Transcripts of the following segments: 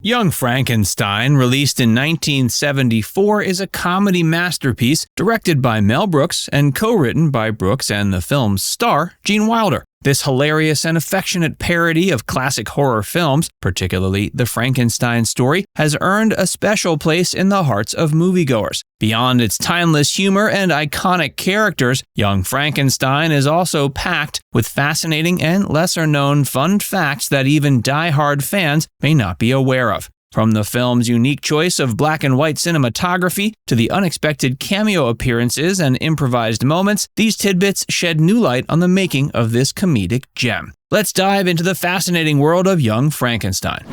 Young Frankenstein, released in 1974, is a comedy masterpiece directed by Mel Brooks and co-written by Brooks and the film's star, Gene Wilder. This hilarious and affectionate parody of classic horror films, particularly the Frankenstein story, has earned a special place in the hearts of moviegoers. Beyond its timeless humor and iconic characters, Young Frankenstein is also packed with fascinating and lesser-known fun facts that even die-hard fans may not be aware of. From the film's unique choice of black and white cinematography to the unexpected cameo appearances and improvised moments, these tidbits shed new light on the making of this comedic gem. Let's dive into the fascinating world of Young Frankenstein.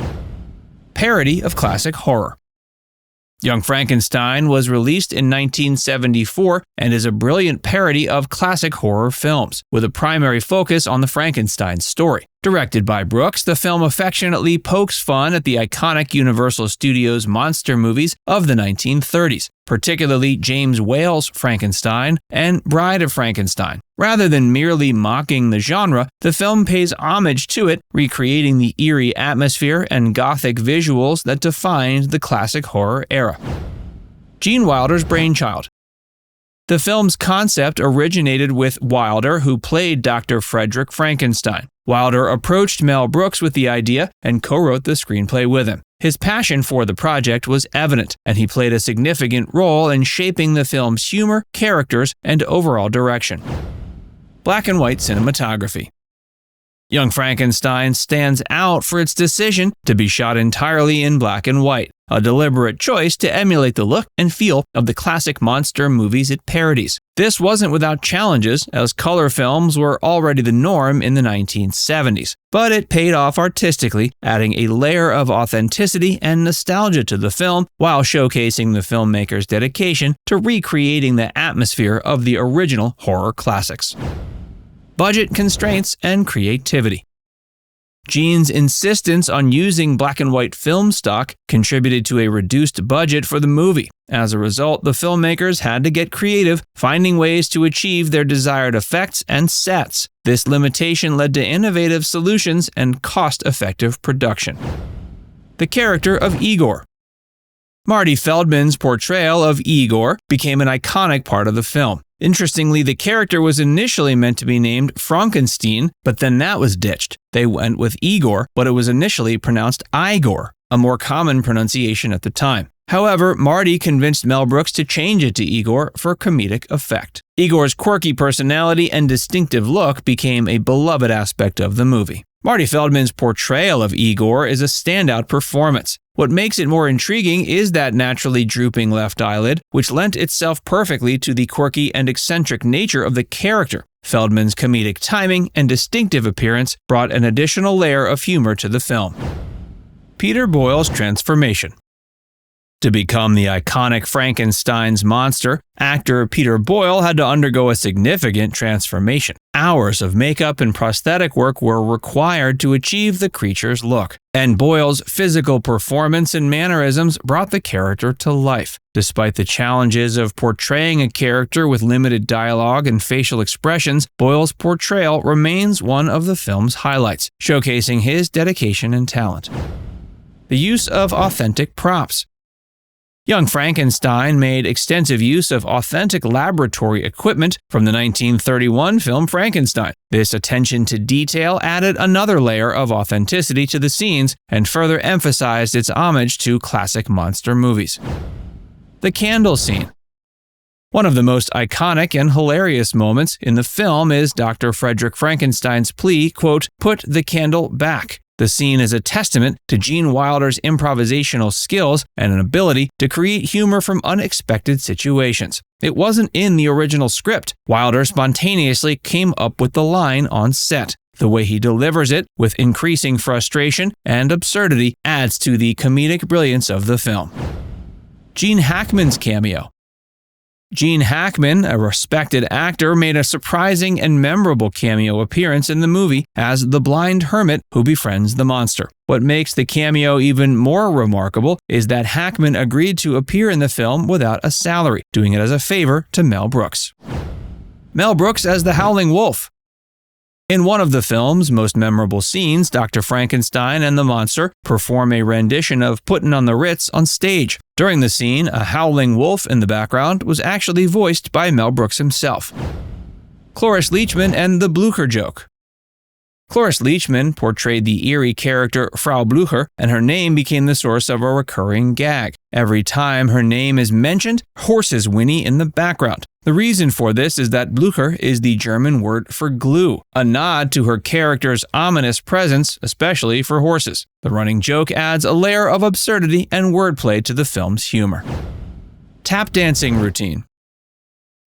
Parody of classic horror. Young Frankenstein was released in 1974 and is a brilliant parody of classic horror films, with a primary focus on the Frankenstein story. Directed by Brooks, the film affectionately pokes fun at the iconic Universal Studios monster movies of the 1930s, particularly James Whale's Frankenstein and Bride of Frankenstein. Rather than merely mocking the genre, the film pays homage to it, recreating the eerie atmosphere and gothic visuals that defined the classic horror era. Gene Wilder's Brainchild. The film's concept originated with Wilder, who played Dr. Frederick Frankenstein. Wilder approached Mel Brooks with the idea and co-wrote the screenplay with him. His passion for the project was evident, and he played a significant role in shaping the film's humor, characters, and overall direction. Black and white cinematography. Young Frankenstein stands out for its decision to be shot entirely in black and white, a deliberate choice to emulate the look and feel of the classic monster movies it parodies. This wasn't without challenges, as color films were already the norm in the 1970s, but it paid off artistically, adding a layer of authenticity and nostalgia to the film while showcasing the filmmaker's dedication to recreating the atmosphere of the original horror classics. Budget constraints and creativity. Gene's insistence on using black and white film stock contributed to a reduced budget for the movie. As a result, the filmmakers had to get creative, finding ways to achieve their desired effects and sets. This limitation led to innovative solutions and cost-effective production. The character of Igor. Marty Feldman's portrayal of Igor became an iconic part of the film. Interestingly, the character was initially meant to be named Frankenstein, but then that was ditched. They went with Igor, but it was initially pronounced Igor, a more common pronunciation at the time. However, Marty convinced Mel Brooks to change it to Igor for comedic effect. Igor's quirky personality and distinctive look became a beloved aspect of the movie. Marty Feldman's portrayal of Igor is a standout performance. What makes it more intriguing is that naturally drooping left eyelid, which lent itself perfectly to the quirky and eccentric nature of the character. Feldman's comedic timing and distinctive appearance brought an additional layer of humor to the film. Peter Boyle's transformation. To become the iconic Frankenstein's monster, actor Peter Boyle had to undergo a significant transformation. Hours of makeup and prosthetic work were required to achieve the creature's look, and Boyle's physical performance and mannerisms brought the character to life. Despite the challenges of portraying a character with limited dialogue and facial expressions, Boyle's portrayal remains one of the film's highlights, showcasing his dedication and talent. The use of authentic props. Young Frankenstein made extensive use of authentic laboratory equipment from the 1931 film Frankenstein. This attention to detail added another layer of authenticity to the scenes and further emphasized its homage to classic monster movies. The candle scene. One of the most iconic and hilarious moments in the film is Dr. Frederick Frankenstein's plea, quote, "Put the candle back." The scene is a testament to Gene Wilder's improvisational skills and an ability to create humor from unexpected situations. It wasn't in the original script. Wilder spontaneously came up with the line on set. The way he delivers it, with increasing frustration and absurdity, adds to the comedic brilliance of the film. Gene Hackman's cameo. Gene Hackman, a respected actor, made a surprising and memorable cameo appearance in the movie as the blind hermit who befriends the monster. What makes the cameo even more remarkable is that Hackman agreed to appear in the film without a salary, doing it as a favor to Mel Brooks. Mel Brooks as the Howling Wolf. In one of the film's most memorable scenes, Dr. Frankenstein and the monster perform a rendition of Puttin' on the Ritz on stage. During the scene, a howling wolf in the background was actually voiced by Mel Brooks himself. Cloris Leachman and the Blücher joke. Cloris Leachman portrayed the eerie character Frau Blücher, and her name became the source of a recurring gag. Every time her name is mentioned, horses whinny in the background. The reason for this is that Blücher is the German word for glue, a nod to her character's ominous presence, especially for horses. The running joke adds a layer of absurdity and wordplay to the film's humor. Tap dancing routine.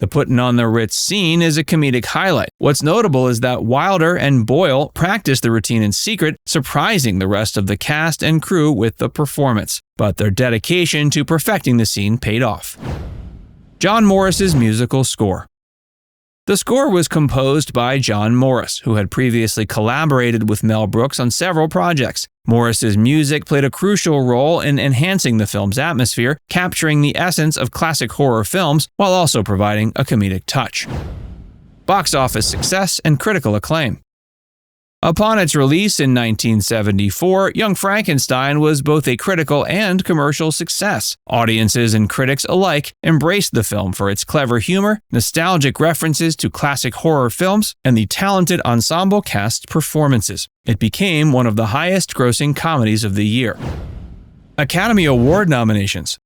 The Puttin' on the Ritz scene is a comedic highlight. What's notable is that Wilder and Boyle practiced the routine in secret, surprising the rest of the cast and crew with the performance. But their dedication to perfecting the scene paid off. John Morris's musical score. The score was composed by John Morris, who had previously collaborated with Mel Brooks on several projects. Morris's music played a crucial role in enhancing the film's atmosphere, capturing the essence of classic horror films while also providing a comedic touch. Box office success and critical acclaim. Upon its release in 1974, Young Frankenstein was both a critical and commercial success. Audiences and critics alike embraced the film for its clever humor, nostalgic references to classic horror films, and the talented ensemble cast's performances. It became one of the highest-grossing comedies of the year. Academy Award nominations.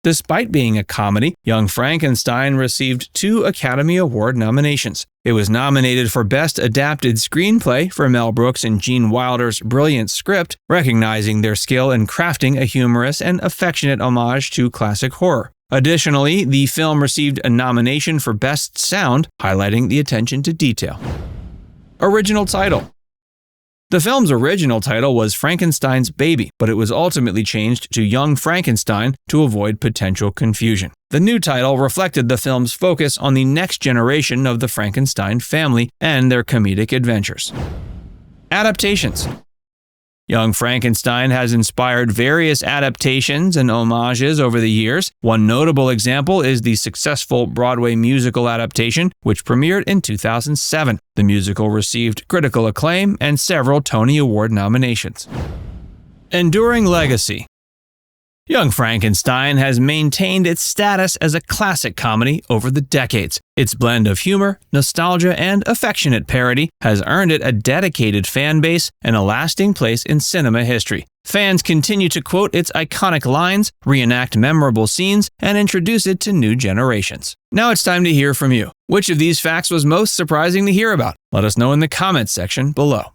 Despite being a comedy, Young Frankenstein received 2 Academy Award nominations. It was nominated for Best Adapted Screenplay for Mel Brooks and Gene Wilder's brilliant script, recognizing their skill in crafting a humorous and affectionate homage to classic horror. Additionally, the film received a nomination for Best Sound, highlighting the attention to detail. Original title. The film's original title was Frankenstein's Baby, but it was ultimately changed to Young Frankenstein to avoid potential confusion. The new title reflected the film's focus on the next generation of the Frankenstein family and their comedic adventures. Adaptations. Young Frankenstein has inspired various adaptations and homages over the years. One notable example is the successful Broadway musical adaptation, which premiered in 2007. The musical received critical acclaim and several Tony Award nominations. Enduring legacy. Young Frankenstein has maintained its status as a classic comedy over the decades. Its blend of humor, nostalgia, and affectionate parody has earned it a dedicated fan base and a lasting place in cinema history. Fans continue to quote its iconic lines, reenact memorable scenes, and introduce it to new generations. Now it's time to hear from you. Which of these facts was most surprising to hear about? Let us know in the comments section below.